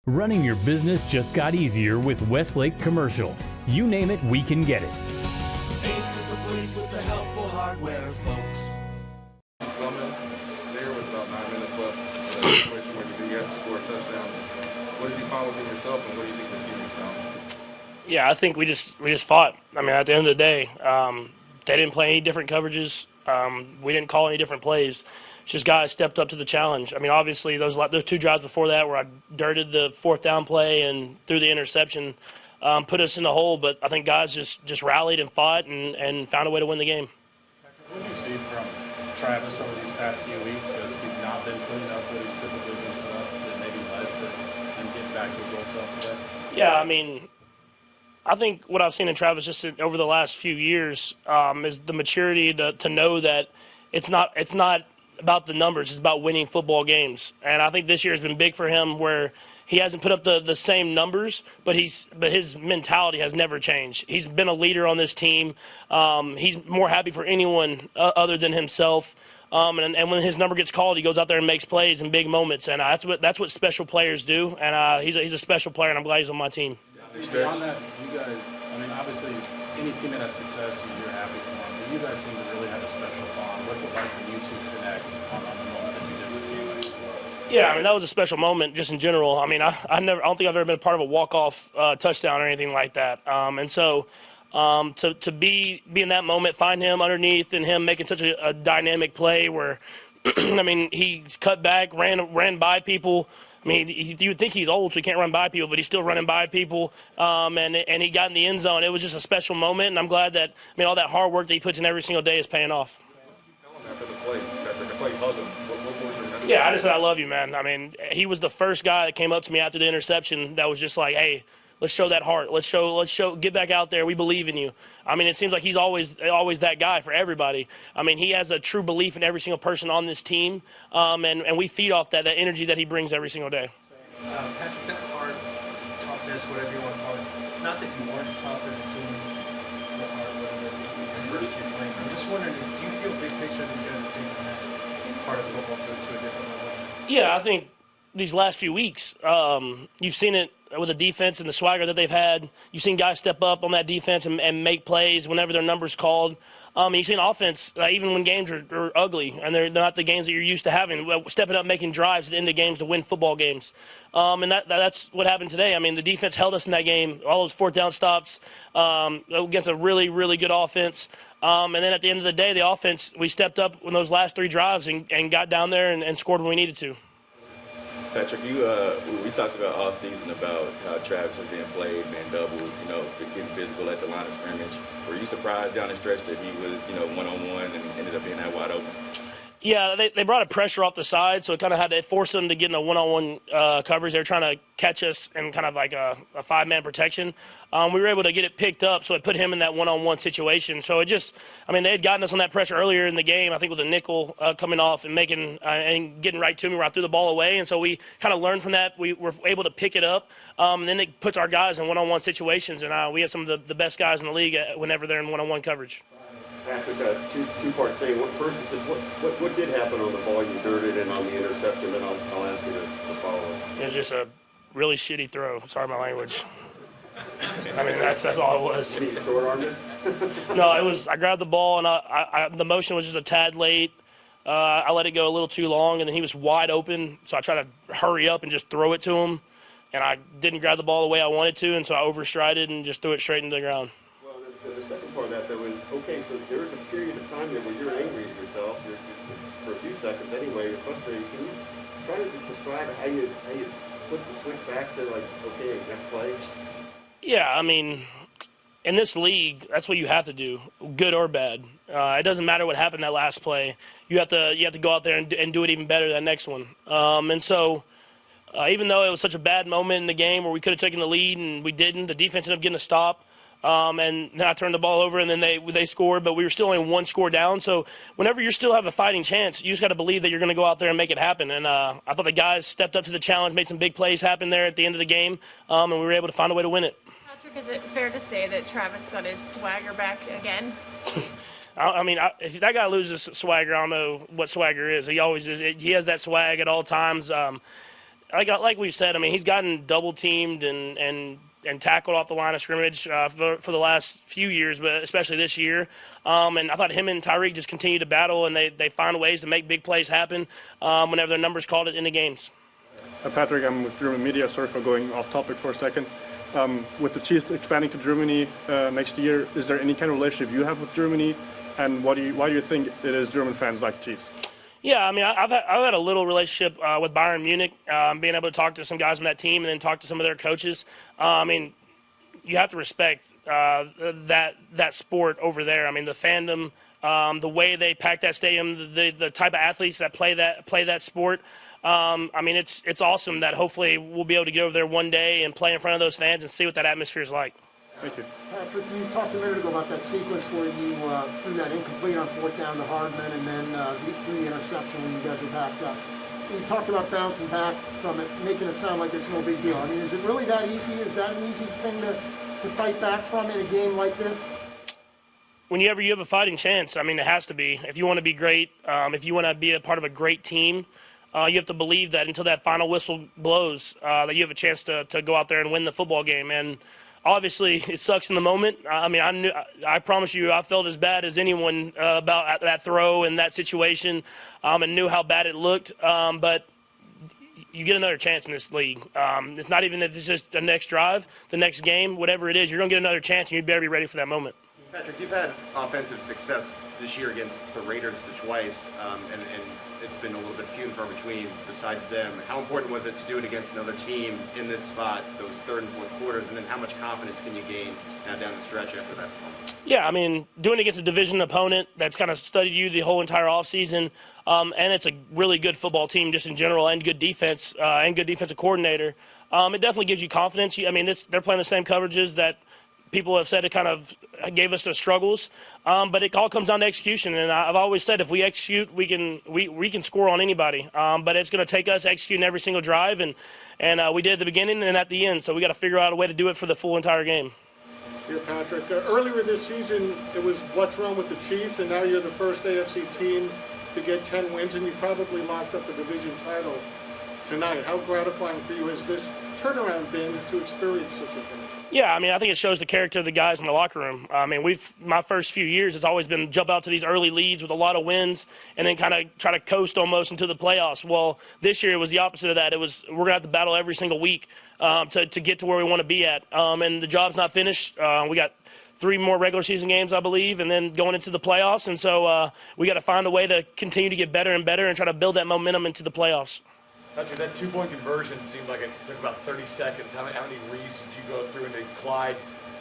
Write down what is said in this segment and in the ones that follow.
Running your business just got easier with Westlake Commercial. You name it, we can get it. Ace is the place with the helpful hardware, folks. Summon there with about 9 minutes left in that situation where you have to score a touchdown. What did you find within yourself, and what do you think the team has found? Yeah, I think we just fought. I mean, at the end of the day, they didn't play any different coverages. We didn't call any different plays. It's just guys stepped up to the challenge. I mean, obviously those two drives before that where I dirted the fourth down play and threw the interception put us in the hole. But I think guys just rallied and fought and found a way to win the game. What do you see from Travis over these past few weeks as he's not been putting up what he's typically been put up that maybe led to him getting back to his old self today? Yeah, I mean, I think what I've seen in Travis just over the last few years is the maturity to know that it's not about the numbers, it's about winning football games. And I think this year has been big for him where he hasn't put up the same numbers, but his mentality has never changed. He's been a leader on this team. He's more happy for anyone other than himself. And when his number gets called, he goes out there and makes plays in big moments. And that's what special players do. And he's a special player, and I'm glad he's on my team. Beyond that, you guys, I mean, obviously, any team that has success, you're happy for them. But you guys seem to really have a special bond. What's it like for you two connect on the moment that you did with teammates? Yeah, I mean, that was a special moment just in general. I mean, I don't think I've ever been a part of a walk-off touchdown or anything like that. And so to be in that moment, find him underneath and him making such a dynamic play where, I mean, he cut back, ran by people. I mean, you would think he's old, so he can't run by people, but he's still running by people. And he got in the end zone. It was just a special moment, and I'm glad that, I mean, all that hard work that he puts in every single day is paying off. After the play, Patrick, it's like hug him. What Yeah, I just said I love you, man. I mean, he was the first guy that came up to me after the interception that was just like, hey, let's show that heart. Let's show, get back out there. We believe in you. I mean, it seems like he's always that guy for everybody. I mean, he has a true belief in every single person on this team, and we feed off that energy that he brings every single day. Patrick, that hard toughness, whatever you want to call it, not that you weren't tough as a team, the hard, whatever, your first year playing. I'm just wondering, do you feel big picture that you guys have taken that part of football to a different level? Yeah, I think these last few weeks, you've seen it with the defense and the swagger that they've had. You've seen guys step up on that defense and make plays whenever their number's called. You've seen offense, even when games are ugly and they're not the games that you're used to having, stepping up, making drives at the end of games to win football games. And that's what happened today. I mean, the defense held us in that game, all those fourth down stops against a really, really good offense. And then at the end of the day, the offense, we stepped up in those last three drives and got down there and scored when we needed to. Patrick, we talked about all season about how Travis was being played, man doubles, getting physical at the line of scrimmage. Were you surprised down the stretch that he was, one-on-one and ended up being that wide open? Yeah, they brought a pressure off the side, so it kind of had to force them to get in a one-on-one coverage. They were trying to catch us in kind of like a five-man protection. We were able to get it picked up, so it put him in that one-on-one situation. So they had gotten us on that pressure earlier in the game, I think with a nickel coming off and and getting right to me where I threw the ball away. And so we kind of learned from that. We were able to pick it up, and then it puts our guys in one-on-one situations. And we have some of the best guys in the league whenever they're in one-on-one coverage. Patrick, a two-part thing. First is what did happen on the ball you dirted and on the interception, and I'll ask you to follow up. It was just a really shitty throw. Sorry, my language. I mean, that's all it was. Did he short-armed it? No, it was. I grabbed the ball, and the motion was just a tad late. I let it go a little too long, and then he was wide open, so I tried to hurry up and just throw it to him, and I didn't grab the ball the way I wanted to, and so I overstrided and just threw it straight into the ground. The second part of that, though, is, okay, so there was a period of time there where you're angry at yourself, for a few seconds anyway, you're frustrated. Can you try to just describe how you put the switch back to, like, okay, next play? Yeah, I mean, in this league, that's what you have to do, good or bad. It doesn't matter what happened that last play. You have to go out there and do it even better that next one. And so even though it was such a bad moment in the game where we could have taken the lead and we didn't, the defense ended up getting a stop. And then I turned the ball over, and then they scored, but we were still only one score down. So whenever you still have a fighting chance, you just got to believe that you're going to go out there and make it happen. And I thought the guys stepped up to the challenge, made some big plays happen there at the end of the game, and we were able to find a way to win it. Patrick, is it fair to say that Travis got his swagger back again? I mean, if that guy loses swagger, I don't know what swagger is. He always is. He has that swag at all times. like we said, I mean, he's gotten double teamed and tackled off the line of scrimmage for the last few years, but especially this year. And I thought him and Tyreek just continue to battle, and they find ways to make big plays happen whenever their numbers called it in the games. Patrick, I'm with German media. Sorry for going off topic for a second. With the Chiefs expanding to Germany next year, is there any kind of relationship you have with Germany? And why do you think it is German fans like the Chiefs? Yeah, I mean, I've had a little relationship with Bayern Munich, being able to talk to some guys on that team and then talk to some of their coaches. I mean, you have to respect that sport over there. I mean, the fandom, the way they pack that stadium, the type of athletes that play that sport. I mean, it's awesome that hopefully we'll be able to get over there one day and play in front of those fans and see what that atmosphere is like. Thank you. Patrick, you talked a minute ago about that sequence where you threw that incomplete on fourth down to Hardman and then the interception when you guys were backed up. You talked about bouncing back from it, making it sound like it's no big deal. I mean, is it really that easy? Is that an easy thing to fight back from in a game like this? Whenever you have a fighting chance, I mean, it has to be. If you want to be great, if you want to be a part of a great team, you have to believe that until that final whistle blows, that you have a chance to go out there and win the football game. And obviously, it sucks in the moment. I mean, I promise you, I felt as bad as anyone about that throw and that situation, and knew how bad it looked. But you get another chance in this league. It's not even if it's just the next drive, the next game, whatever it is, you're going to get another chance, and you better be ready for that moment. Patrick, you've had offensive success this year against the Raiders twice, and it's been a little bit few and far between besides them. How important was it to do it against another team in this spot, those third and fourth quarters, and then how much confidence can you gain now down the stretch after that? Yeah, I mean, doing it against a division opponent that's kind of studied you the whole entire offseason, and it's a really good football team just in general and good defense and good defensive coordinator, it definitely gives you confidence. I mean, they're playing the same coverages that people have said it kind of gave us the struggles, but it all comes down to execution. And I've always said if we execute, we can score on anybody. But it's going to take us executing every single drive, and we did at the beginning and at the end. So we got to figure out a way to do it for the full entire game. Here, Patrick. Earlier this season, it was what's wrong with the Chiefs, and now you're the first AFC team to get 10 wins, and you probably locked up the division title tonight. How gratifying for you has this turnaround been to experience such a thing? Yeah, I mean, I think it shows the character of the guys in the locker room. I mean, my first few years has always been jump out to these early leads with a lot of wins and then kind of try to coast almost into the playoffs. Well, this year it was the opposite of that. It was we're going to have to battle every single week to get to where we want to be at. And the job's not finished. We got 3 more regular season games, I believe, and then going into the playoffs. And so we got to find a way to continue to get better and better and try to build that momentum into the playoffs. Patrick, that 2-point conversion seemed like it took about 30 seconds. How many reads did you go through, and did Clyde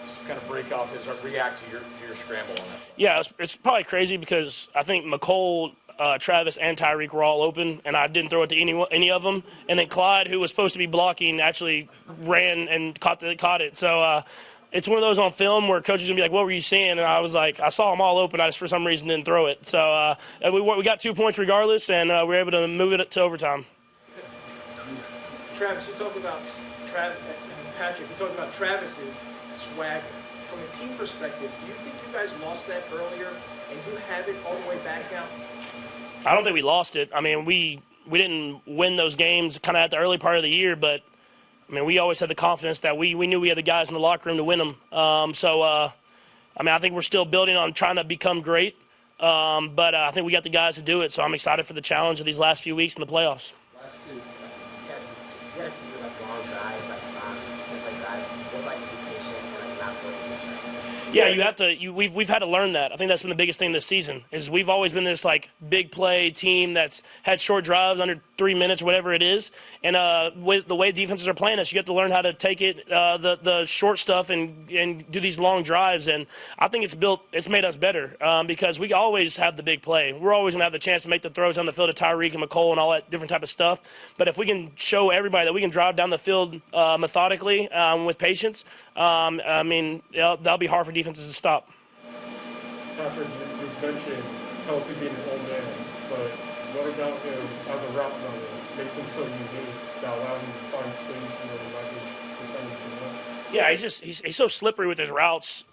just kind of break off his or react to your scramble on that? Yeah, it's probably crazy because I think McCole, Travis, and Tyreek were all open, and I didn't throw it to any of them. And then Clyde, who was supposed to be blocking, actually ran and caught it. So it's one of those on film where coaches going to be like, what were you seeing? And I was like, I saw them all open. I just, for some reason, didn't throw it. So we got 2 points regardless, and we were able to move it to overtime. Travis, you talk about Patrick, you talk about Travis's swagger. From a team perspective, do you think you guys lost that earlier and you have it all the way back now? I don't think we lost it. I mean, we didn't win those games kind of at the early part of the year, but I mean, we always had the confidence that we knew we had the guys in the locker room to win them. I mean, I think we're still building on trying to become great, but I think we got the guys to do it. So I'm excited for the challenge of these last few weeks in the playoffs. Yeah, you have to. We've had to learn that. I think that's been the biggest thing this season. Is we've always been this like big play team that's had short drives under 3 minutes, or whatever it is. And with the way defenses are playing us, you have to learn how to take it the short stuff and do these long drives. And I think it's made us better because we always have the big play. We're always gonna have the chance to make the throws on the field to Tyreek and McCole and all that different type of stuff. But if we can show everybody that we can drive down the field methodically with patience, I mean that'll be hard for defenses to stop. Patrick, you mentioned Kelsey being an old man, but what about him as a route runner makes him so unique that allows him to find space and really like his defenders? Yeah, he's so slippery with his routes.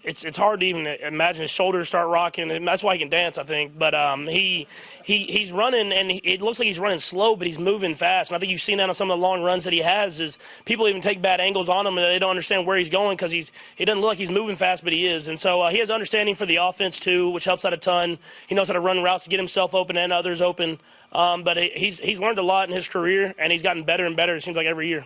it's hard to even imagine his shoulders start rocking, and that's why he can dance, I think. But he's running, and it looks like he's running slow, but he's moving fast. And I think you've seen that on some of the long runs that he has. Is people even take bad angles on him, and they don't understand where he's going because he doesn't look like he's moving fast, but he is. And so he has understanding for the offense too, which helps out a ton. He knows how to run routes to get himself open and others open. But he's learned a lot in his career, and he's gotten better and better. It seems like every year.